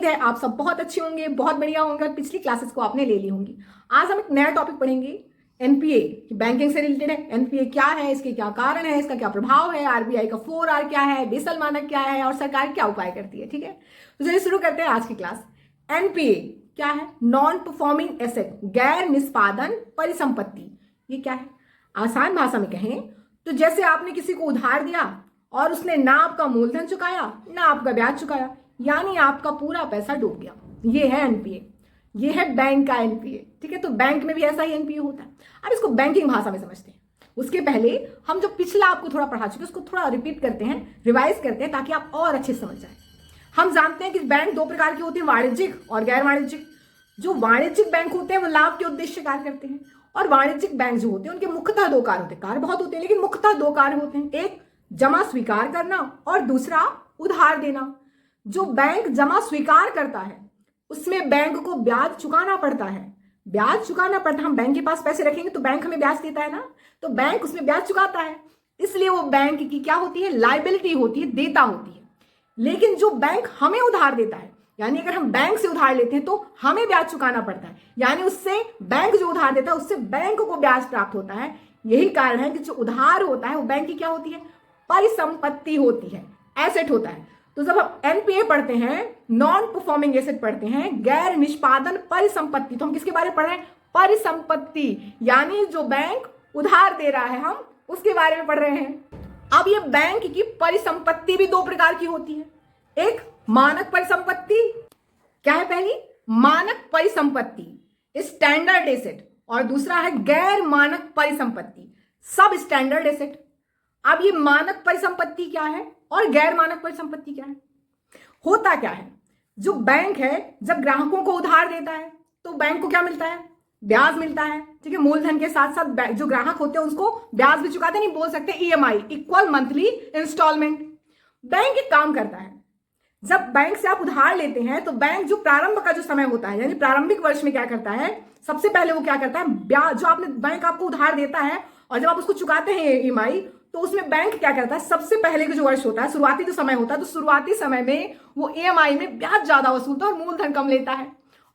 उम्मीद है आप सब बहुत अच्छे होंगे, बहुत बढ़िया होंगे और पिछली क्लासेस को आपने ले ली होंगी। आज हम एक नया टॉपिक पढ़ेंगे, एनपीए। बैंकिंग से रिलेटेड है। एनपीए क्या है, इसके क्या कारण है, इसका क्या प्रभाव है, आरबीआई का 4R क्या है, बेसल मानक क्या है और सरकार क्या उपाय करती है। ठीक है, तो चलिए शुरू करते हैं आज की क्लास। एनपीए क्या है? नॉन परफॉर्मिंग एसेट, गैर निष्पादन परिसंपत्ति। ये क्या है? आसान भाषा में कहें तो जैसे आपने किसी को उधार दिया और उसने ना आपका मूलधन चुकाया ना आपका ब्याज चुकाया, यानी आपका पूरा पैसा डूब गया। ये है एनपीए, ये है बैंक का एनपीए। ठीक है, तो बैंक में भी ऐसा ही एनपीए होता है। अब इसको बैंकिंग भाषा में समझते हैं। उसके पहले हम जो पिछला आपको थोड़ा पढ़ा चुके उसको थोड़ा रिपीट करते हैं, रिवाइज करते हैं ताकि आप और अच्छे से समझ जाए। हम जानते हैं कि बैंक दो प्रकार के होते हैं, वाणिज्यिक और गैर वाणिज्यिक। जो वाणिज्यिक बैंक होते हैं वो लाभ के उद्देश्य कार्य करते हैं, और वाणिज्यिक बैंक जो होते हैं उनके मुख्यतः दो कार्य होते हैं। कार्य बहुत होते हैं लेकिन मुख्यतः दो कार्य होते हैं, एक जमा स्वीकार करना और दूसरा उधार देना। जो बैंक जमा स्वीकार करता है उसमें बैंक को ब्याज चुकाना पड़ता है। ब्याज चुकाना पड़ता है, हम बैंक के पास पैसे रखेंगे तो बैंक हमें ब्याज देता है ना, तो बैंक उसमें ब्याज चुकाता है, इसलिए वो बैंक की क्या होती है? लायबिलिटी होती है, देता होती है। लेकिन जो बैंक हमें उधार देता है, यानी अगर हम बैंक से उधार लेते हैं तो हमें ब्याज चुकाना पड़ता है, यानी उससे बैंक जो उधार देता है उससे बैंक को ब्याज प्राप्त होता है। यही कारण है कि जो उधार होता है वो बैंक की क्या होती है? परिसंपत्ति होती है, एसेट होता है। तो जब हम एनपीए पढ़ते हैं, नॉन परफॉर्मिंग एसेट पढ़ते हैं, गैर निष्पादन परिसंपत्ति, तो हम किसके बारे में पढ़ रहे हैं? परिसंपत्ति, यानी जो बैंक उधार दे रहा है हम उसके बारे में पढ़ रहे हैं। अब ये बैंक की परिसंपत्ति भी दो प्रकार की होती है। एक मानक परिसंपत्ति, क्या है पहली? मानक परिसंपत्ति, स्टैंडर्ड एसेट, और दूसरा है गैर मानक परिसंपत्ति, सब स्टैंडर्ड एसेट। अब ये मानक परिसंपत्ति क्या है और गैर मानक परिसंपत्ति क्या है? होता क्या है, जो बैंक है जब ग्राहकों को उधार देता है तो बैंक को क्या मिलता है? ब्याज मिलता है। ठीक है, मूलधन के साथ साथ जो ग्राहक होते हैं उसको ब्याज भी चुकाते, नहीं बोल सकते EMI, equal monthly instalment. Bank एक काम करता है, जब बैंक से आप उधार लेते हैं तो बैंक जो प्रारंभ का जो समय होता है, यानी प्रारंभिक वर्ष में क्या करता है? सबसे पहले वो क्या करता है? ब्याज जो आपने बैंक आपको उधार देता है और जब आप उसको चुकाते हैं ईएमआई, तो उसमें बैंक क्या करता है? सबसे पहले का जो वर्ष होता है, शुरुआती जो समय होता है, तो शुरुआती समय में वो ईएमआई में ब्याज ज्यादा वसूलता है और मूलधन कम लेता है,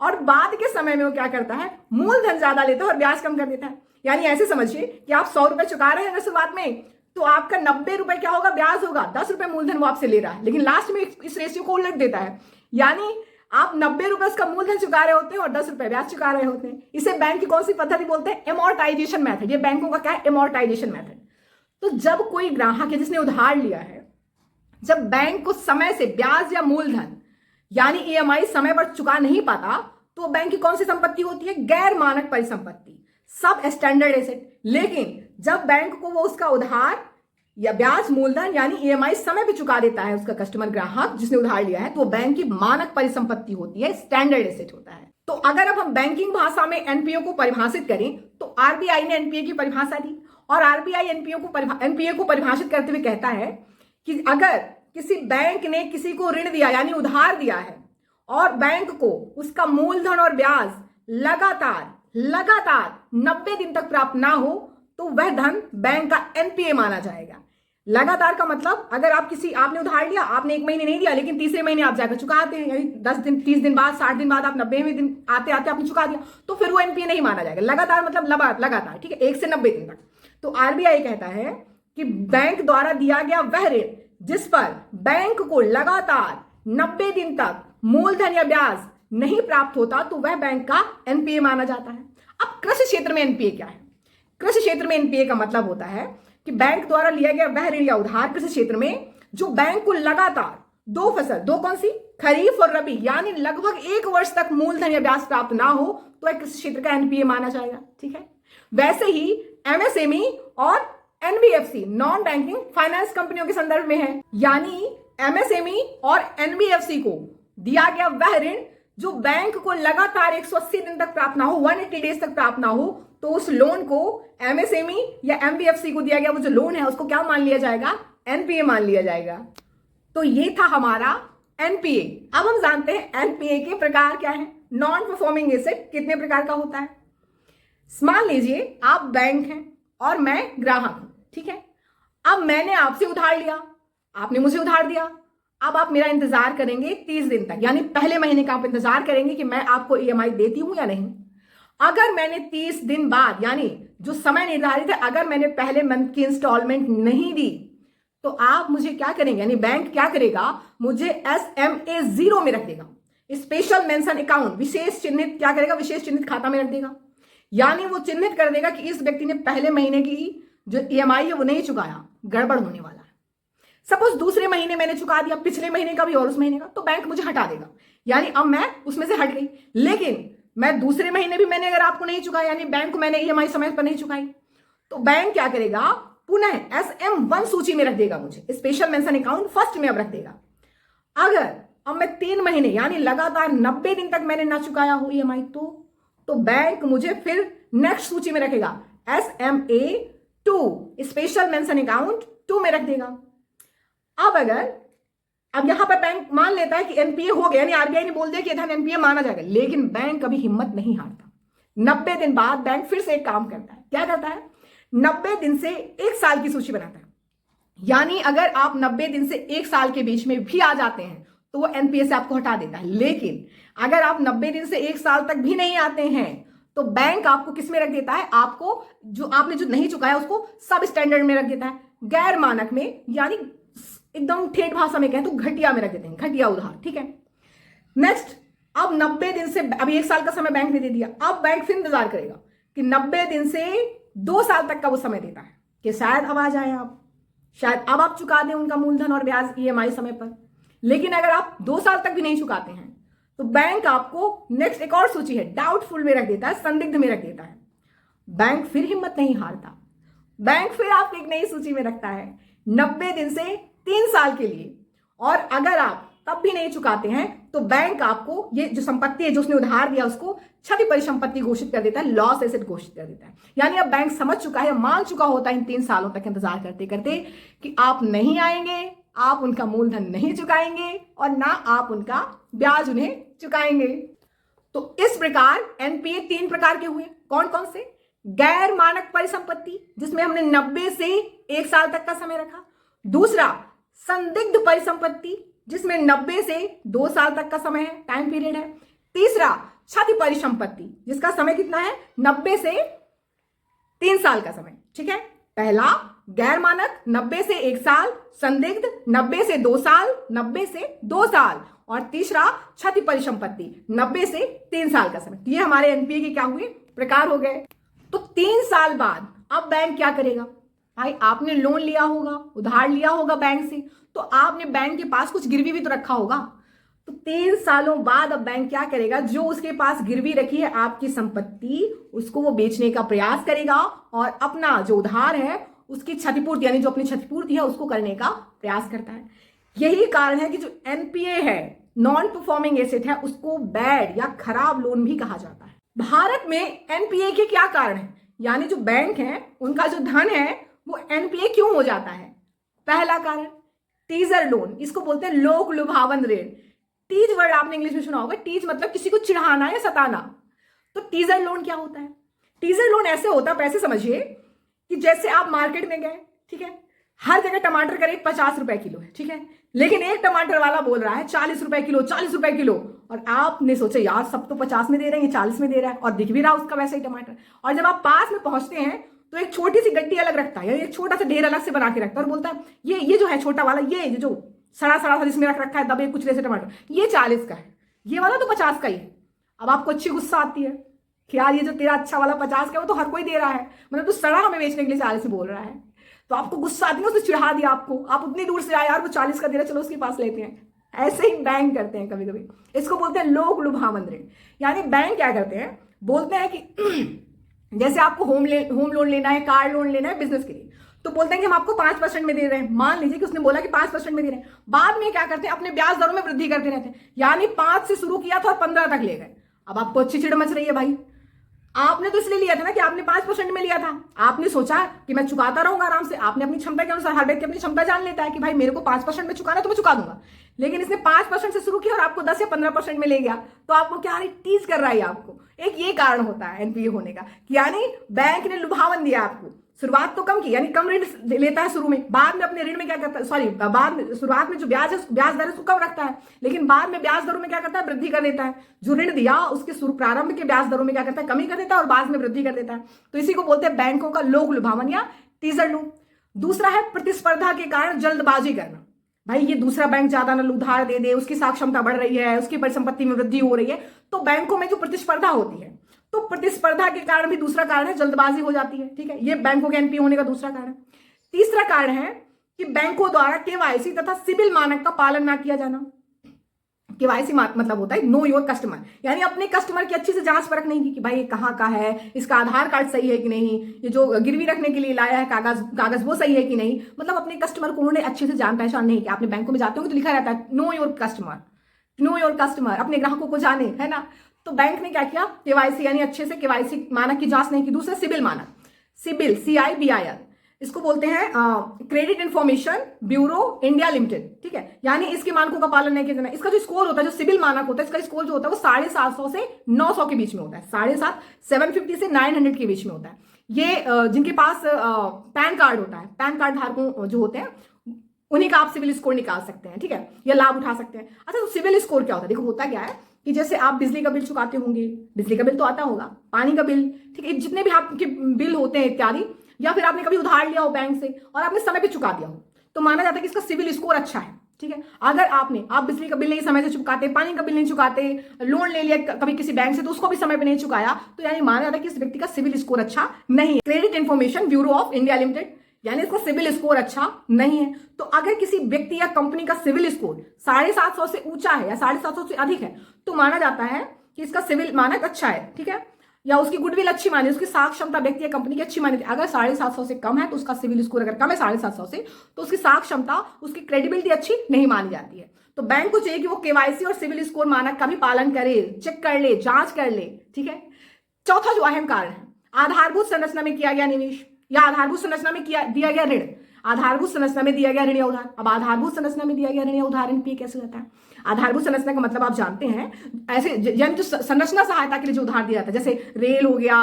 और बाद के समय में वो क्या करता है? मूलधन ज्यादा लेता है और ब्याज कम कर देता है। यानी ऐसे समझिए कि आप 100 रुपए चुका रहे हैं अगर शुरुआत में, तो आपका 90 रुपए क्या होगा? ब्याज होगा। 10 रुपए मूलधन वो आपसे ले रहा है, लेकिन लास्ट में इस रेशियो को उलट देता है, यानी आप 90 रुपए उसका मूलधन चुका रहे होते हैं और 10 रुपए ब्याज चुका रहे होते हैं। इसे बैंक की कौन सी पद्धति बोलते हैं? Amortisation method. ये बैंकों का क्या है? Amortisation method. तो जब कोई ग्राहक है जिसने उधार लिया है, जब बैंक को समय से ब्याज या मूलधन यानी ईएमआई समय पर चुका नहीं पाता, तो बैंक की कौन सी संपत्ति होती है? गैर मानक परिसंपत्ति, सब स्टैंडर्ड एसेट। लेकिन जब बैंक को वो उसका उधार या ब्याज मूलधन यानी ईएमआई समय पे चुका देता है उसका कस्टमर, ग्राहक जिसने उधार लिया है, तो वो बैंक की मानक परिसंपत्ति होती है, स्टैंडर्ड एसेट होता है। तो अगर अब हम बैंकिंग भाषा में एनपीए को परिभाषित करें तो आरबीआई ने एनपीए की परिभाषा दी, और आरबीआई एनपीए को परिभाषित करते हुए कहता है कि अगर किसी बैंक ने किसी को ऋण दिया यानी उधार दिया है और बैंक को उसका मूलधन और ब्याज लगातार 90 दिन तक प्राप्त ना हो, तो वह धन बैंक का एनपीए माना जाएगा। लगातार का मतलब, अगर आपने उधार लिया, आपने 1 महीने नहीं दिया, लेकिन तीसरे महीने आप जाकर चुकाते हैं, यानी 10 दिन 30 दिन बाद 60 दिन बाद आप 90वें दिन आते आते आपने चुका दिया, तो फिर वो एनपीए नहीं माना जाएगा। लगातार मतलब लगातार, ठीक है, 1 से 90 दिन तक। तो आरबीआई कहता है कि बैंक द्वारा दिया गया वह ऋण जिस पर बैंक को लगातार 90 दिन तक मूलधन या ब्याज नहीं प्राप्त होता, तो वह बैंक का एनपीए माना जाता है। अब कृषि क्षेत्र में एनपीए क्या है? कृषि क्षेत्र में एनपीए का मतलब होता है कि बैंक द्वारा लिया गया वह ऋण या उधार कृषि क्षेत्र में जो बैंक को लगातार दो फसल, दो कौन सी? खरीफ और रबी, यानी लगभग 1 वर्ष तक मूलधन या ब्याज प्राप्त ना हो, तो वह कृषि क्षेत्र का एनपीए माना जाएगा। ठीक है, वैसे ही एमएसएमई और एनबीएफसी, नॉन बैंकिंग फाइनेंस कंपनियों के संदर्भ में है, यानी एमएसएमई और एनबीएफसी को दिया गया वह ऋण जो बैंक को लगातार 180 दिन तक प्राप्त ना हो, 180 डेज तक प्राप्त ना हो, तो उस लोन को एमएसएमई या एनबीएफसी को दिया गया वो जो लोन है उसको क्या मान लिया जाएगा? एनपीए मान लिया जाएगा। तो ये था हमारा एनपीए। अब हम जानते हैं एनपीए के प्रकार क्या है। नॉन परफॉर्मिंग एसेट कितने प्रकार का होता है? मान लीजिए आप बैंक हैं और मैं ग्राहक हूं, ठीक है। अब मैंने आपसे उधार लिया, आपने मुझे उधार दिया, अब आप मेरा इंतजार करेंगे 30 दिन तक, यानी पहले महीने का आप इंतजार करेंगे कि मैं आपको ईएमआई देती हूं या नहीं। अगर मैंने 30 दिन बाद, यानी जो समय निर्धारित है, अगर मैंने पहले मंथ की इंस्टॉलमेंट नहीं दी, तो आप मुझे क्या करेंगे, यानी बैंक क्या करेगा, मुझे SMA 0 में रख देगा, स्पेशल मेंशन अकाउंट, विशेष चिन्हित, क्या करेगा, विशेष चिन्हित खाता में रख देगा। यानी वो चिन्हित कर देगा कि इस व्यक्ति ने पहले महीने की जो ईएमआई है वो नहीं चुकाया, गड़बड़ होने वाला है। सपोज दूसरे महीने मैंने चुका दिया, पिछले महीने का भी और उस महीने का, तो बैंक मुझे हटा देगा, यानी अब मैं उसमें से हट गई। लेकिन मैं दूसरे महीने भी मैंने अगर आपको नहीं चुकाया, यानी बैंक को मैंने ईएमआई समय पर नहीं चुकाई, तो बैंक क्या करेगा, पुनः SM1 सूची में रख देगा, मुझे स्पेशल मेंशन अकाउंट फर्स्ट में अब रख देगा। अगर अब मैं 3 महीने यानी लगातार 90 दिन तक मैंने ना चुकाया हो ईएमआई, तो बैंक मुझे फिर नेक्स्ट सूची में रखेगा, SMA2 स्पेशल मेंशन अकाउंट 2 में रख देगा। अब यहां पर बैंक मान लेता है कि एनपीए हो गया, यानी आरबीआई ने बोल दिया कि धन एनपीए माना जाएगा, लेकिन बैंक कभी हिम्मत नहीं हारता। 90 दिन बाद बैंक फिर से एक काम करता है। क्या करता है, 90 दिन से 1 साल की सूची बनाता है। यानी अगर आप 90 दिन से 1 साल के बीच में भी आ जाते हैं तो वो एनपीए से आपको हटा देता है। लेकिन अगर आप 90 दिन से 1 साल तक भी नहीं आते हैं तो बैंक आपको किस में रख देता है, आपको जो आपने जो नहीं चुकाया उसको सब स्टैंडर्ड में रख देता है, गैर मानक में, यानी एकदम ठेठ भाषा में कहें तो घटिया में रख देते हैं, घटिया उधार। ठीक है, नेक्स्ट, अब 90 दिन से, अभी 1 साल का समय बैंक ने दे दिया, अब बैंक फिर इंतजार करेगा कि 90 दिन से 2 साल तक का वो समय देता है कि शायद अब आ जाए, आप शायद अब आप चुका दें उनका मूलधन और ब्याज ईएमआई समय पर। लेकिन अगर आप 2 साल तक भी नहीं चुकाते हैं तो बैंक आपको नेक्स्ट एक और सूची है, डाउटफुल में रख देता है, संदिग्ध में रख देता है। बैंक फिर हिम्मत नहीं हारता, बैंक फिर आपको एक नई सूची में रखता है 90 दिन से 3 साल के लिए। और अगर आप तब भी नहीं चुकाते हैं तो बैंक आपको ये जो संपत्ति है जो उसने उधार दिया उसको क्षति परिसंपत्ति घोषित कर देता है, लॉस एसेट घोषित कर देता है। यानी अब बैंक समझ चुका है, मान चुका होता है इन 3 सालों तक इंतजार करते करते कि आप नहीं आएंगे, आप उनका मूलधन नहीं चुकाएंगे और ना आप उनका ब्याज उन्हें चुकाएंगे। तो इस प्रकार एनपीए 3 प्रकार के हुए। कौन कौन से, गैर मानक परिसंपत्ति जिसमें हमने 90 से 1 साल तक का समय रखा, दूसरा संदिग्ध परिसंपत्ति जिसमें 90 से 2 साल तक का समय है, टाइम पीरियड है, तीसरा क्षति परिसंपत्ति जिसका समय कितना है, 90 से 3 साल का समय। ठीक है, पहला गैर मानक 90 से 1 साल, संदिग्ध 90 से 2 साल, 90 से 2 साल, और तीसरा क्षति परिसंपत्ति 90 से 3 साल का समय। ये हमारे एनपीए के क्या हुए, प्रकार हो गए। तो 3 साल बाद अब बैंक क्या करेगा, भाई आपने लोन लिया होगा, उधार लिया होगा बैंक से, तो आपने बैंक के पास कुछ गिरवी भी तो रखा होगा। तो 3 सालों बाद अब बैंक क्या करेगा, जो उसके पास गिरवी रखी है आपकी संपत्ति, उसको वो बेचने का प्रयास करेगा और अपना जो उधार है उसकी क्षतिपूर्ति, यानी जो अपनी क्षतिपूर्ति है उसको करने का प्रयास करता है। यही कारण है कि जो एनपीए है, नॉन परफॉर्मिंग एसेट है, उसको बैड या खराब लोन भी कहा जाता है। भारत में एनपीए के क्या कारण है, यानी जो बैंक है उनका जो धन है वो एनपीए क्यों हो जाता है। पहला कारण टीजर लोन, इसको बोलते हैं लोक लुभावन ऋण। टीज वर्ड आपने इंग्लिश में सुना होगा, टीज मतलब किसी को चिढ़ाना या सताना। तो टीजर लोन क्या होता है, टीजर लोन ऐसे होता है, पैसे समझिए कि जैसे आप मार्केट में गए, ठीक है, हर जगह टमाटर करीब 50 रुपए किलो है, ठीक है, लेकिन एक टमाटर वाला बोल रहा है 40 रुपए किलो, 40 रुपए किलो, और आपने सोचा यार सब तो 50 में दे रहे हैं, 40 में दे रहा है, और दिख भी रहा उसका वैसा ही टमाटर। और जब आप पास में पहुंचते हैं तो एक छोटी सी गड्डी अलग रखता है, एक छोटा सा ढेर अलग से बना के रखता है और बोलता है ये जो है छोटा वाला, ये जो सड़ा सड़ा सा जिसमें रख रखा है दबे कुचले से टमाटर, ये 40 का है, ये वाला तो 50 का ही है। अब आपको अच्छी गुस्सा आती है कि यार ये जो तेरा अच्छा वाला 50 का है वो तो हर कोई दे रहा है, मतलब तू सड़ा हमें बेचने के लिए 40 बोल रहा है। तो आपको गुस्सा आती है, उसने चिढ़ा दिया आपको, आप उतनी दूर से आए यार वो 40 का दे रहा है, चलो उसके पास लेते हैं। ऐसे ही बैंक करते हैं कभी कभी, इसको बोलते हैं लोक लुभावन ऋण। यानी बैंक क्या करते हैं, बोलते हैं कि जैसे आपको होम लोन लेना है, कार लोन लेना है बिजनेस के लिए, तो बोलते हैं कि हम आपको 5% में दे रहे हैं। मान लीजिए कि उसने बोला कि 5% में दे रहे हैं, बाद में क्या करते हैं अपने ब्याज दरों में वृद्धि करते रहते हैं, यानी 5 से शुरू किया था और 15 तक ले गए। अब आपको अच्छी चिड़ मच रही है, भाई आपने तो इसलिए लिया था ना कि आपने 5% में लिया था, आपने सोचा कि मैं चुकाता रहूंगा आराम से, आपने अपनी क्षमता के अनुसार, हर व्यक्ति अपनी क्षमता जान लेता है कि भाई मेरे को 5% में चुकाना तो मैं चुका दूंगा। लेकिन इसने 5% से शुरू किया और आपको 10 या 15% में ले गया, तो आपको क्या टीज कर रहा है आपको। एक ये कारण होता है एनपीए होने का, यानी बैंक ने लुभावन दिया आपको शुरुआत तो कम की, यानी कम ऋण लेता है शुरू में, बाद में अपने ऋण में क्या करता है, सॉरी बाद में शुरुआत में जो ब्याज है ब्याज दर है उसको कम रखता है, लेकिन बाद में ब्याज दरों में क्या करता है, वृद्धि कर देता है। जो ऋण दिया उसके प्रारंभ के ब्याज दरों में क्या करता है, कमी कर देता है और बाद में वृद्धि कर देता है। तो इसी को बोलते हैं बैंकों का लोक लुभावन या टीजर लूप। दूसरा है प्रतिस्पर्धा के कारण जल्दबाजी करना। भाई ये दूसरा बैंक ज्यादा न उधार दे दे, उसकी साख क्षमता बढ़ रही है, उसकी परिसंपत्ति में वृद्धि हो रही है, तो बैंकों में जो प्रतिस्पर्धा होती है, तो प्रतिस्पर्धा के कारण भी दूसरा कारण है जल्दबाजी हो जाती है। ठीक है, ये बैंकों के एनपीए होने का दूसरा कारण है। तीसरा कारण है कि बैंकों द्वारा केवाईसी तथा सिबिल मानक का पालन ना किया जाना। केवाईसी मतलब होता है नो योर कस्टमर, यानी अपने कस्टमर की अच्छी से जांच परख नहीं की कि भाई ये कहाँ का है, इसका आधार कार्ड सही है कि नहीं, ये जो गिरवी रखने के लिए लाया है कागज वो सही है कि नहीं, मतलब अपने कस्टमर को उन्होंने अच्छे से जान पहचान नहीं की। आपने बैंकों में जाते हो तो लिखा रहता है know your customer, know your customer, अपने ग्राहकों को जाने, है ना। तो बैंक ने क्या किया, केवाईसी यानी अच्छे से केवाईसी मानक की जांच नहीं की। दूसरा सिबिल मानक, सिबिल CIBIL, इसको बोलते हैं credit information bureau India limited. ठीक है, यानी इसके मानकों का पालन नहीं किया जाना। इसका जो स्कोर होता है, जो सिबिल मानक होता है, इसका स्कोर जो होता है वो 750 से 900 के बीच में होता है, 750 से 900 के बीच में होता है। ये जिनके पास पैन कार्ड होता है, पैन कार्ड धारकों जो होते हैं उन्हीं का आप सिविल स्कोर निकाल सकते हैं। ठीक है, या लाभ उठा सकते हैं। अच्छा, तो सिविल स्कोर क्या होता है, देखो होता क्या है कि जैसे आप बिजली का बिल चुकाते होंगे, बिजली का बिल तो आता होगा, पानी का बिल, ठीक है, जितने भी आपके बिल होते हैं इत्यादि, या फिर आपने कभी उधार लिया हो बैंक से और आपने समय पे चुका दिया हो, तो माना जाता है कि इसका सिविल स्कोर अच्छा है। ठीक है, अगर आप बिजली का बिल नहीं समय से चुकाते, पानी का बिल नहीं चुकाते, लोन ले लिया कभी किसी बैंक से तो उसको भी समय पे नहीं चुकाया, तो यानी माना जाता है कि इस व्यक्ति का सिविल स्कोर अच्छा नहीं है। Credit information bureau of India limited, यानी इसका सिविल स्कोर अच्छा नहीं है। तो अगर किसी व्यक्ति या कंपनी का सिविल स्कोर 750 से ऊंचा है या 750 से अधिक है, तो माना जाता है कि इसका सिविल मानक अच्छा है। ठीक है, या उसकी गुडविल अच्छी मानी, उसकी साख क्षमता व्यक्ति या कंपनी की अच्छी मानी। अगर 750 से कम है तो उसका सिविल स्कोर अगर कम है 750 से, तो उसकी साख क्षमता, उसकी क्रेडिबिलिटी अच्छी नहीं मानी जाती है। तो बैंक को चाहिए कि वो केवाईसी और सिविल स्कोर मानक का भी पालन करे, चेक कर ले, जांच कर ले। ठीक है, चौथा जो अहम कारण है, आधारभूत संरचना में किया गया निवेश या आधारभूत संरचना में दिया गया ऋण। आधारभूत संरचना में दिया गया ऋण या उधार। अब आधारभूत संरचना में दिया गया ऋण या उधार एनपीए कैसे होता है? आधारभूत संरचना का मतलब आप जानते हैं, ऐसे यानी जो संरचना सहायता के लिए जो उधार दिया जाता है, जैसे रेल हो गया,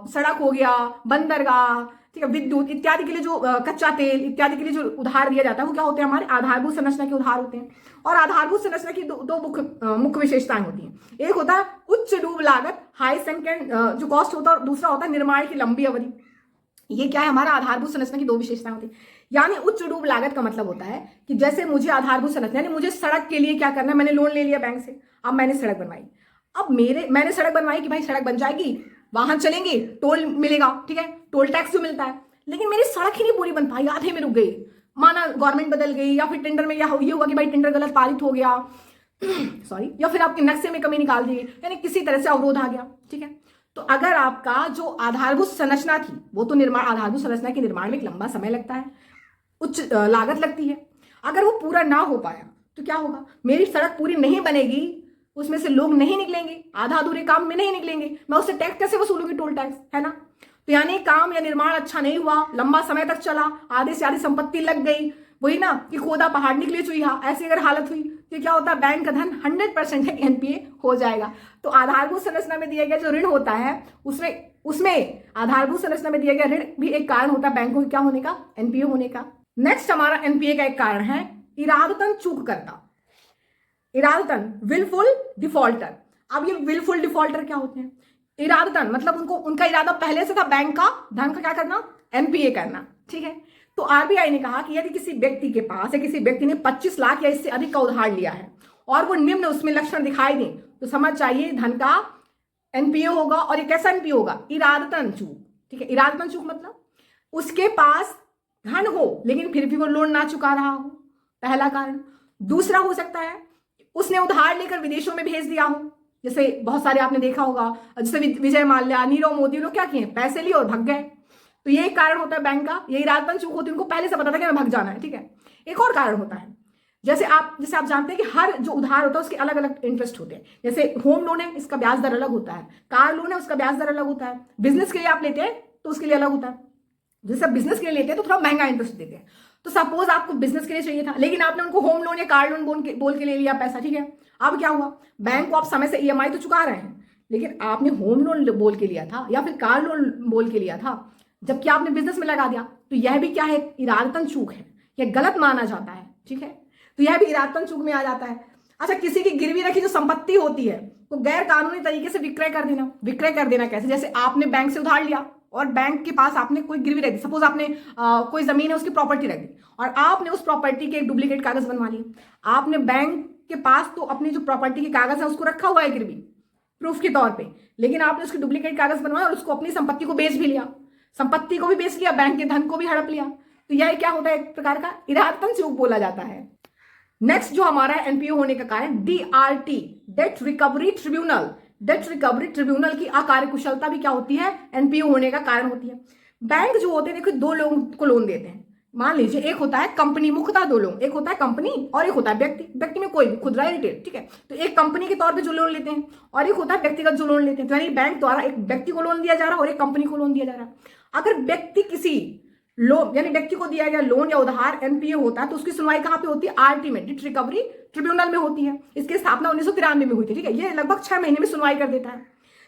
सड़क हो गया, बंदरगाह, ठीक है, विद्युत इत्यादि के लिए जो कच्चा तेल इत्यादि के लिए जो उधार दिया जाता है, वो क्या होते हैं, हमारे आधारभूत संरचना के उधार होते हैं। और आधारभूत संरचना की दो मुख्य विशेषताएं होती हैं। एक होता है उच्च डूब लागत, हाई संक जो कॉस्ट होता है, और दूसरा होता है निर्माण की लंबी अवधि। ये क्या है, हमारा आधारभूत संरचना की दो विशेषताएं होती है। यानी उच्च डूब लागत का मतलब होता है कि जैसे मुझे आधारभूत संरचना, यानी मुझे सड़क के लिए क्या करना है, मैंने लोन ले लिया बैंक से, अब मैंने सड़क बनवाई, अब मैंने सड़क बनवाई कि भाई सड़क बन जाएगी, वाहन चलेंगे, टोल मिलेगा, ठीक है, टोल टैक्स जो मिलता है, लेकिन मेरी सड़क ही नहीं पूरी बन पाई, आधे में रुक गई, माना गवर्नमेंट बदल गई, या फिर टेंडर में ये हुआ कि भाई टेंडर गलत पारित हो गया सॉरी, या फिर आपके नक्शे में कमी निकाल दी, यानी किसी तरह से अवरोध आ गया। ठीक है, तो अगर आपका जो आधारभूत संरचना थी, वो तो आधारभूत संरचना के निर्माण में एक लंबा समय लगता है, उच्च लागत लगती है, अगर वो पूरा ना हो पाया तो क्या होगा, मेरी सड़क पूरी नहीं बनेगी, उसमें से लोग नहीं निकलेंगे, आधा अधूरे काम में नहीं निकलेंगे, मैं उससे टैक्स कैसे वसूलूंगी, टोल टैक्स, है ना। तो यानी काम या निर्माण अच्छा नहीं हुआ, लंबा समय तक चला, आधे से आधी संपत्ति लग गई, वही ना कि खोदा पहाड़ निकले चुईहा, ऐसी अगर हालत हुई तो क्या होता है, बैंक का धन 100% एनपीए हो जाएगा। तो आधारभूत संरचना में दिया गया जो ऋण होता है, उसमें आधारभूत संरचना में दिया गया ऋण भी एक कारण होता है बैंकों के क्या होने का, एनपीए होने का। नेक्स्ट हमारा एनपीए का एक कारण है इरादतन चूक करता, इरादतन विलफुल डिफॉल्टर। अब ये विलफुल डिफॉल्टर क्या होते हैं, इरादतन मतलब उनका इरादा पहले से था बैंक का धन का क्या करना, एनपीए करना। ठीक है, तो आरबीआई ने कहा कि यदि किसी व्यक्ति के पास या किसी व्यक्ति ने 25 लाख या इससे अधिक का उधार लिया है और वो निम्न उसमें लक्षण दिखाई दें, तो समझ चाहिए धन का एनपीए होगा। और ये कैसा एनपीए होगा, इरादतन चूक। ठीक है, इरादतन चूक मतलब उसके पास धन हो लेकिन फिर भी वो लोन ना चुका रहा हो, पहला कारण। दूसरा हो सकता है उसने उधार लेकर विदेशों में भेज दिया हो, जैसे बहुत सारे आपने देखा होगा, जैसे विजय माल्या, नीरव मोदी, लोग क्या किए, पैसे लिए और भग गए, तो ये एक कारण होता है बैंक का, ये इरादतन चूक होती है, उनको पहले से पता था कि हमें भग जाना है। ठीक है, एक और कारण होता है, जैसे आप जानते हैं कि हर जो उधार होता है उसके अलग अलग इंटरेस्ट होते हैं। जैसे होम लोन है, इसका ब्याज दर अलग होता है, कार लोन है उसका ब्याज दर अलग होता है, बिजनेस के लिए आप लेते हैं तो उसके लिए अलग होता है। जैसे बिजनेस के लिए लेते हैं तो थोड़ा महंगा इंटरेस्ट देते हैं। तो सपोज आपको बिजनेस के लिए चाहिए था, लेकिन आपने उनको होम लोन या कार लोन बोल के ले लिया पैसा। ठीक है, अब क्या हुआ, बैंक को आप समय से ईएमआई तो चुका रहे हैं, लेकिन आपने होम लोन बोल के लिया था या फिर कार लोन बोल के लिया था, जबकि आपने बिजनेस में लगा दिया, तो यह भी क्या है, इरादतन चूक है, यह गलत माना जाता है। ठीक है, तो यह भी इरादतन चूक में आ जाता है। अच्छा, किसी की गिरवी रखी जो संपत्ति होती है तो गैर कानूनी तरीके से विक्रय कर देना। विक्रय कर देना कैसे, जैसे आपने बैंक से उधार लिया और बैंक के पास आपने कोई गिरवी रख दी, सपोज आपने कोई जमीन है उसकी प्रॉपर्टी रख दी और आपने उस प्रॉपर्टी के एक डुप्लीकेट कागज बनवा लिए। आपने बैंक के पास तो अपनी जो प्रॉपर्टी के कागज है उसको रखा हुआ है गिरवी प्रूफ के तौर पे, लेकिन आपने उसकी डुप्लीकेट कागज बनवाया और उसको अपनी संपत्ति को बेच भी लिया, संपत्ति को भी बेच लिया, बैंक के धन को भी हड़प लिया। तो यह क्या होता है, एक प्रकार का इरादतन चूक बोला जाता है। नेक्स्ट जो हमारा एनपीओ होने का कारण, DRT, date recovery tribunal. Date recovery tribunal की अकार्यकुशलता भी क्या होती है, एनपीओ होने का कारण होती है। बैंक जो होते हैं, देखो दो लोगों को लोन देते हैं। मान लीजिए एक होता है कंपनी, मुख्यतः दो लोग, एक होता है कंपनी और एक होता है व्यक्ति। व्यक्ति में कोई भी, खुदरा रिटेल, ठीक है। तो एक कंपनी के तौर पे जो लोन लेते हैं और एक होता है व्यक्तिगत जो लोन लेते हैं। तो यानी बैंक द्वारा एक व्यक्ति को लोन दिया जा रहा है और एक कंपनी को लोन दिया जा रहा है। अगर व्यक्ति किसी लोन, यानी व्यक्ति को दिया गया लोन या उधार एनपीए होता है, तो उसकी सुनवाई कहां पे होती है, आरटी में, डेट रिकवरी ट्रिब्यूनल में होती है। इसकी स्थापना 1993 में हुई थी। ठीक है, ये लगभग 6 महीने में सुनवाई कर देता है।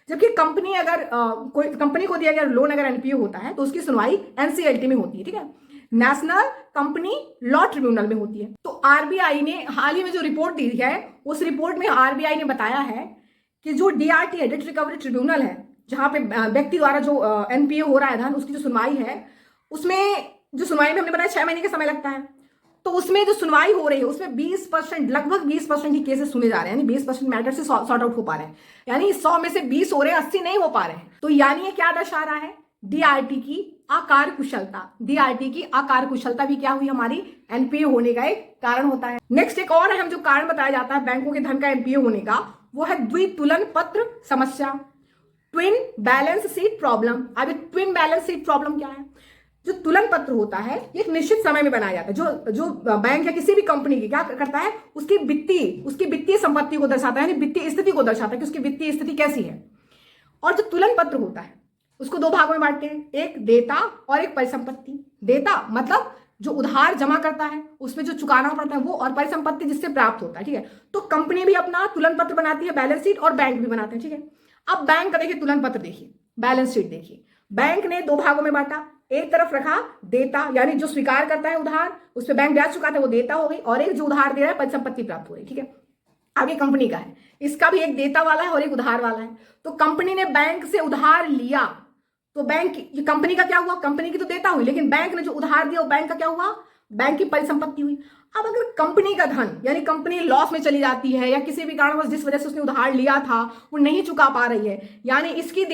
जबकि कंपनी अगर कोई कंपनी को दिया गया लोन अगर एनपीए होता है तो उसकी सुनवाई एनसीएलटी में होती है। ठीक है, नेशनल कंपनी लॉ ट्रिब्यूनल में होती है। तो आरबीआई ने हाल ही में जो रिपोर्ट दी है, उस रिपोर्ट में आरबीआई ने बताया है कि जो डीआरटी है, डेट रिकवरी ट्रिब्यूनल है, जहां पे व्यक्ति द्वारा जो एनपीए हो रहा है धन, उसकी जो सुनवाई है, उसमें जो सुनवाई में हमने बताया 6 महीने का समय लगता है। तो उसमें जो सुनवाई हो रही है उसमें 20%, लगभग 20% ही केसेस सुने जा रहे हैं, यानी 20% मैटर से सॉर्ट आउट हो पा रहे हैं। यानी 100 में से 20 हो रहे हैं, 80 नहीं हो पा रहे हैं। तो यानी ये क्या दर्शा रहा है, डीआरटी की आकार कुशलता। डीआरटी की आकार कुशलता भी क्या हुई, हमारी एनपीए होने का एक कारण होता है। नेक्स्ट एक और अहम जो कारण बताया जाता है बैंकों के धन का एनपीए होने का, वो है द्वितुलन पत्र समस्या, ट्विन बैलेंस शीट प्रॉब्लम। अब ट्विन बैलेंस शीट प्रॉब्लम क्या है, जो तुलन पत्र होता है ये एक निश्चित समय में बनाया जाता है। जो बैंक या किसी भी कंपनी की क्या करता है, उसकी वित्तीय संपत्ति को दर्शाता है, यानी वित्तीय स्थिति को दर्शाता है कि उसकी वित्तीय स्थिति कैसी है। और जो तुलन पत्र होता है उसको दो भागों में बांटते हैं, एक देता और एक परिसंपत्ति। देता मतलब जो उधार जमा करता है उसमें जो चुकाना पड़ता है वो, और परिसंपत्ति जिससे प्राप्त होता है। ठीक है, तो कंपनी भी अपना तुलन पत्र बनाती है, बैलेंस शीट, और बैंक भी बनाते हैं। ठीक है, अब बैंक का देखिए तुलन पत्र देखिए, बैलेंस शीट देखिए, बैंक ने दो भागों में बांटा। एक तरफ रखा देता, यानी जो स्वीकार करता है उधार, उस पर बैंक ब्याज चुकाता है, वो देता हो गई, और एक जो उधार दे रहा है परिसंपत्ति प्राप्त हो रही। ठीक है, आगे कंपनी का है, इसका भी एक देता वाला है और एक उधार वाला है। तो कंपनी ने बैंक से उधार लिया, तो बैंक की, कंपनी का क्या हुआ, कंपनी की तो देता हुई, लेकिन बैंक ने जो उधार दिया वो बैंक का क्या हुआ, बैंक की परिसंपत्ति हुई। अब अगर कंपनी का धन, यानी कंपनी लॉस में चली जाती है या किसी भी कारणवश जिस वजह से उसने उधार लिया था वो नहीं चुका पा रही है, यानी इसकी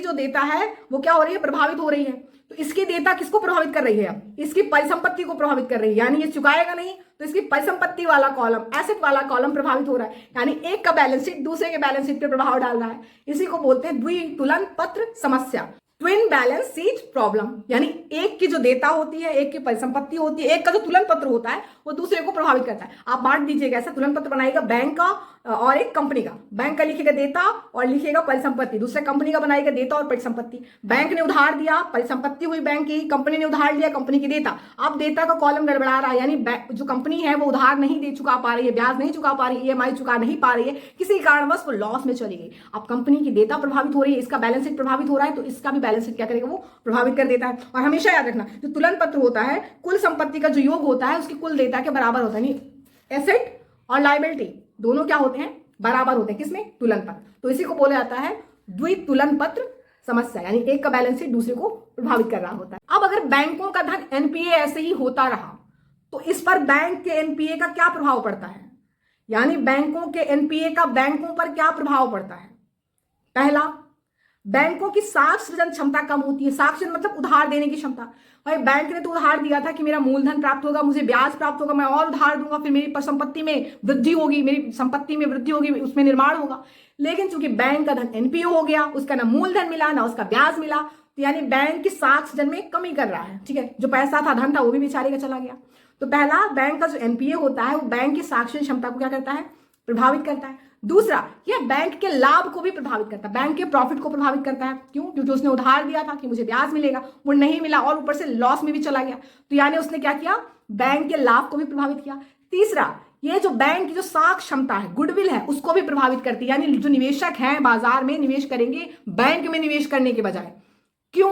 जो देता है वो क्या हो रही है, प्रभावित हो रही है। तो इसकी देता किसको प्रभावित कर रही है, इसकी परिसंपत्ति को प्रभावित कर रही है, यानी ये चुकाएगा नहीं तो इसकी परिसंपत्ति वाला कॉलम, एसेट वाला कॉलम प्रभावित हो रहा है, यानी एक का बैलेंस शीट दूसरे के बैलेंस शीट पर प्रभाव डाल रहा है। इसी को बोलते हैं द्वितुलन पत्र समस्या, ट्विन बैलेंस शीट प्रॉब्लम। यानी एक की जो देता होती है, एक की परिसंपत्ति होती है, एक का जो तुलन पत्र होता है वो दूसरे को प्रभावित करता है। आप बांट दीजिएगा, ऐसा तुलन पत्र बनाएगा बैंक का और एक कंपनी का। बैंक का लिखेगा देता और लिखेगा परिसंपत्ति, दूसरे कंपनी का बनाएगा देता और परिसंपत्ति। बैंक ने उधार दिया, परिसंपत्ति हुई बैंक की, कंपनी ने उधार लिया, कंपनी की देता। अब देता का कॉलम गड़बड़ा रहा है, यानी जो कंपनी है वो उधार नहीं दे चुका पा रही है, ब्याज नहीं चुका पा रही है, ईएमआई चुका नहीं पा रही है, किसी कारणवश वो लॉस में चली गई। अब कंपनी की देता प्रभावित हो रही है, इसका बैलेंस शीट प्रभावित हो रहा है, तो इसका भी बैलेंस शीट क्या करेगा, वो प्रभावित कर देता है। और हमेशा याद रखना, जो तुलन पत्र होता है कुल संपत्ति का जो योग होता है उसकी कुल देता के बराबर होता है, एसेट और लायबिलिटी दोनों क्या होते हैं, बराबर होते हैं, किसमें, तुलन पत्र। तो इसी को बोला जाता है द्वितुलन पत्र समस्या, यानी एक का बैलेंस शीट दूसरे को प्रभावित कर रहा होता है। अब अगर बैंकों का धन एनपीए ऐसे ही होता रहा तो इस पर बैंक के एनपीए का क्या प्रभाव पड़ता है, यानी बैंकों के एनपीए का बैंकों पर क्या प्रभाव पड़ता है। पहला, बैंकों की साख सृजन क्षमता कम होती है। साख सृजन मतलब उधार देने की क्षमता। भाई बैंक ने तो उधार दिया था कि मेरा मूलधन प्राप्त होगा, मुझे ब्याज प्राप्त होगा, मैं और उधार दूंगा, फिर मेरी संपत्ति में वृद्धि होगी, मेरी संपत्ति में वृद्धि होगी, उसमें निर्माण होगा। लेकिन चूंकि बैंक का धन एनपीए हो गया, उसका ना मूलधन मिला ना उसका ब्याज मिला, तो यानी बैंक की साख सृजन में कमी कर रहा है। ठीक है, जो पैसा था, धन था, वो भी बेचारे का चला गया। तो पहला, बैंक का जो एनपीए होता है वो बैंक की साख सृजन क्षमता को क्या करता है, प्रभावित करता है। दूसरा, यह बैंक के लाभ को भी प्रभावित करता है, बैंक के प्रॉफिट को प्रभावित करता है। क्यों, क्योंकि उसने उधार दिया था कि मुझे ब्याज मिलेगा, वो नहीं मिला और ऊपर से लॉस में भी चला गया, तो यानी उसने क्या किया, बैंक के लाभ को भी प्रभावित किया। तीसरा, ये जो बैंक की जो साख क्षमता है, गुडविल है, उसको भी प्रभावित करती है, यानी जो निवेशक हैं बाजार में निवेश करेंगे बैंक में निवेश करने के बजाय। क्यों,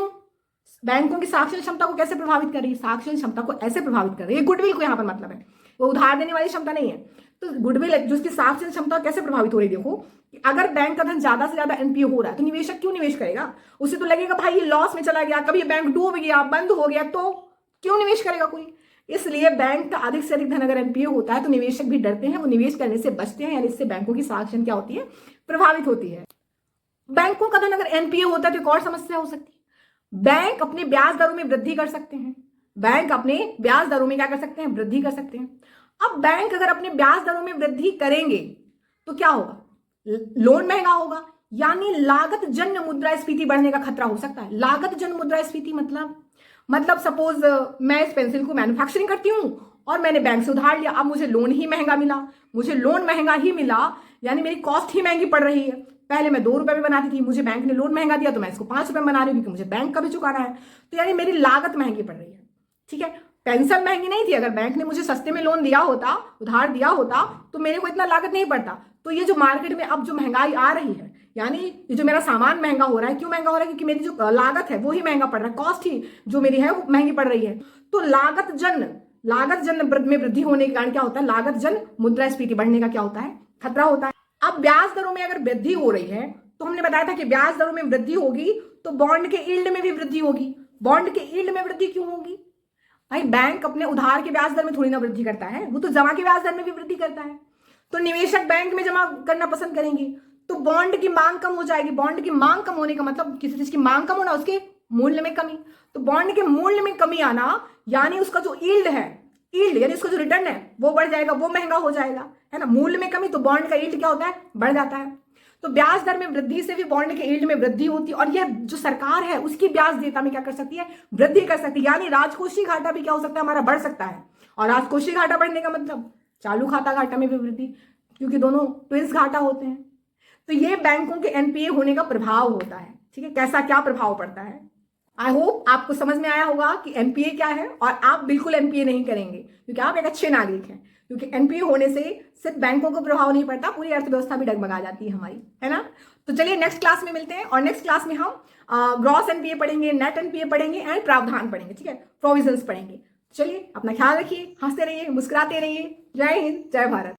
बैंकों की साक्षरण क्षमता को कैसे प्रभावित कर रही है? साक्षरण क्षमता को ऐसे प्रभावित कर रही है, गुडविल को यहाँ पर मतलब है, वो उधार देने वाली क्षमता नहीं है। तो गुडविल जिसकी साक्षरण क्षमता कैसे प्रभावित हो रही है, देखो कि अगर बैंक का धन ज्यादा से ज्यादा एनपीए हो रहा है तो निवेशक क्यों निवेश करेगा? उसे तो लगेगा भाई ये लॉस में चला गया, कभी ये बैंक डूब गया, बंद हो गया, तो क्यों निवेश करेगा कोई? इसलिए बैंक का अधिक से अधिक धन अगर एनपीए होता है तो निवेशक भी डरते हैं, वो निवेश करने से बचते हैं, यानी इससे बैंकों की साक्षरण क्या होती है? प्रभावित होती है। बैंकों का धन अगर एनपीए होता है तो एक और समस्या हो सकती है, बैंक अपने ब्याज दरों में वृद्धि कर सकते हैं। बैंक अपने ब्याज दरों में क्या कर सकते हैं? वृद्धि कर सकते हैं। अब बैंक अगर अपने ब्याज दरों में वृद्धि करेंगे तो क्या होगा? लोन महंगा होगा, यानी लागत जन्य मुद्रास्फीति बढ़ने का खतरा हो सकता है। लागत जन्य मुद्रास्फीति मतलब सपोज मैं इस पेंसिल को मैन्युफैक्चरिंग करती हूं और मैंने बैंक से उधार लिया, अब मुझे लोन ही महंगा मिला, मुझे लोन महंगा ही मिला, यानी मेरी कॉस्ट ही महंगी पड़ रही है। पहले मैं 2 रुपए में बनाती थी, मुझे बैंक ने लोन महंगा दिया तो मैं इसको 5 रुपए में बना रही हूँ, क्योंकि मुझे बैंक का भी चुकाना है, तो यानी मेरी लागत महंगी पड़ रही है। ठीक है, पेंशन महंगी नहीं थी, अगर बैंक ने मुझे सस्ते में लोन दिया होता, उधार दिया होता, तो मेरे को इतना लागत नहीं पड़ता। तो ये जो मार्केट में अब जो महंगाई आ रही है, यानी ये जो मेरा सामान महंगा हो रहा है, क्यों महंगा हो रहा है? क्योंकि मेरी जो लागत है वो ही महंगा पड़ रहा है, कॉस्ट ही जो मेरी है वो महंगी पड़ रही है। तो लागत जन में वृद्धि होने के कारण क्या होता है? लागत जन मुद्रास्फीति बढ़ने का क्या होता है? खतरा होता है। अब ब्याज दरों में अगर वृद्धि हो रही है तो हमने बताया था कि ब्याज दरों में वृद्धि होगी तो बॉन्ड के यील्ड में भी वृद्धि होगी। बॉन्ड के यील्ड में वृद्धि क्यों होगी? भाई बैंक अपने उधार के ब्याज दर में थोड़ी ना वृद्धि करता है, वो तो जमा के ब्याज दर में भी वृद्धि करता है। तो निवेशक बैंक में जमा करना पसंद करेंगे तो बॉन्ड की मांग कम हो जाएगी। बॉन्ड की मांग कम होने का मतलब किसी चीज की मांग कम होना, उसके मूल्य में कमी। तो बॉन्ड के मूल्य में कमी आना यानी उसका जो यील्ड है, यानी उसका जो रिटर्न है वो बढ़ जाएगा, वो महंगा हो जाएगा, है ना। मूल्य में कमी तो बॉन्ड का यील्ड क्या होता है? बढ़ जाता है। तो ब्याज दर में वृद्धि से भी बॉन्ड के यील्ड में वृद्धि होती है, और यह जो सरकार है उसकी ब्याज देयता में क्या कर सकती है? वृद्धि कर सकती है, यानी राजकोषीय घाटा भी क्या हो सकता है? हमारा बढ़ सकता है। और राजकोषीय घाटा बढ़ने का मतलब चालू खाता घाटा में भी वृद्धि, क्योंकि दोनों ट्विंस घाटा होते हैं। तो ये बैंकों के एनपीए होने का प्रभाव होता है। ठीक है, कैसा क्या प्रभाव पड़ता है? आई होप आपको समझ में आया होगा कि एनपीए क्या है, और आप बिल्कुल एनपीए नहीं करेंगे क्योंकि आप एक अच्छे नागरिक हैं। क्योंकि एनपीए होने से सिर्फ बैंकों को प्रभाव नहीं पड़ता, पूरी अर्थव्यवस्था भी डगमगा जाती है हमारी, है ना। तो चलिए नेक्स्ट क्लास में मिलते हैं, और नेक्स्ट क्लास में हम ग्रॉस एनपीए पढ़ेंगे, नेट एनपीए पढ़ेंगे एंड प्रावधान पढ़ेंगे। ठीक है, प्रोविजंस पढ़ेंगे। चलिए अपना ख्याल रखिए, हंसते रहिए, मुस्कुराते रहिए। जय हिंद, जय भारत।